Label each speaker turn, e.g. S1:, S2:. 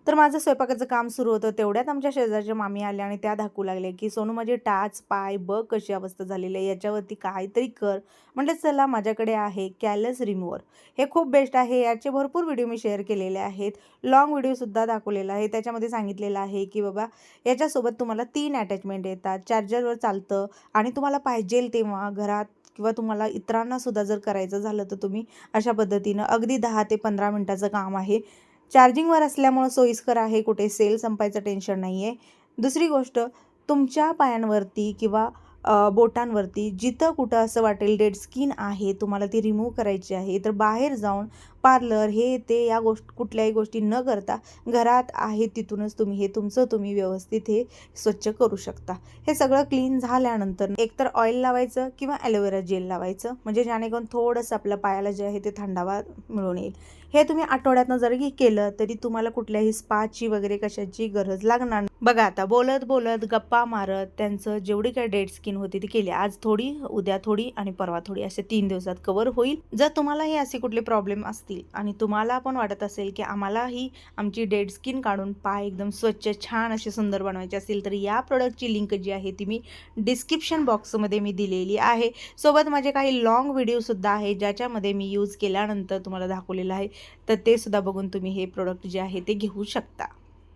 S1: तर माझं स्वयंपाकाचं काम सुरू होतं तेवढ्यात आमच्या शेजारच्या मामी आल्या आणि त्या दाखवू लागले, की "सोनू माझे टाच, पाय बघ कशी अवस्था झालेली आहे, याच्यावरती काहीतरी कर." म्हटलं चला माझ्याकडे आहे कॅलस रिमूव्हर. हे खूप बेस्ट आहे. याचे भरपूर व्हिडिओ मी शेअर केलेले आहेत. लाँग व्हिडिओसुद्धा दाखवलेला आहे. त्याच्यामध्ये सांगितलेलं आहे, की बाबा याच्यासोबत तुम्हाला 3 अटॅचमेंट येतात. चार्जरवर चालतं आणि तुम्हाला पाहिजेल तेव्हा घरात किंवा तुम्हाला इतरांना सुद्धा जर करायचं झालं तर तुम्ही अशा पद्धतीनं अगदी 10 ते 15 मिनिटाचं काम आहे. चार्जिंगवर असल्यामुळं सोयीस्कर आहे, कुठे सेल संपायचं टेन्शन नाही आहे. दुसरी गोष्ट तुमच्या पायांवरती किंवा बोटांवरती जिथं कुठं असं वाटेल डेड स्किन आहे, तुम्हाला ती रिमूव्ह करायची आहे, तर बाहेर जाऊन पार्लर हे ते या कुठल्याही गोष्टी न करता घरात आहे तिथूनच तुम्ही हे तुमचं तुम्ही व्यवस्थित हे स्वच्छ करू शकता. हे सगळं क्लीन झाल्यानंतर एकतर ऑइल लावायचं किंवा ॲलोवेरा जेल लावायचं, म्हणजे जेणेकरून थोडंसं आपल्या पायाला जे आहे ते थंडावा मिळून येईल. हे तुम्ही आठवड्यातनं जरी केलं तरी तुम्हाला कुठल्याही स्पाची वगैरे कशाची गरज लागणार नाही. बघा आता बोलत बोलत गप्पा मारत त्यांचं जेवढी काही डेड स्किन होती ती केली. आज थोडी, उद्या थोडी आणि परवा थोडी असे 3 दिवसात कव्हर होईल. जर तुम्हालाही असे कुठले प्रॉब्लेम असतील आणि तुम्हाला पण वाटत असेल की आम्हालाही आमची डेड स्किन काढून पाय एकदम स्वच्छ छान असे सुंदर बनवायचे असतील, तर या प्रोडक्टची लिंक जी आहे ती मी डिस्क्रिप्शन बॉक्समध्ये मी दिलेली आहे. सोबत माझे काही लाँग व्हिडिओसुद्धा आहे ज्याच्यामध्ये मी यूज केल्यानंतर तुम्हाला दाखवलेलं आहे. तर ते सुद्धा बघून तुम्ही हे प्रोडक्ट जे आहे ते घेऊ शकता.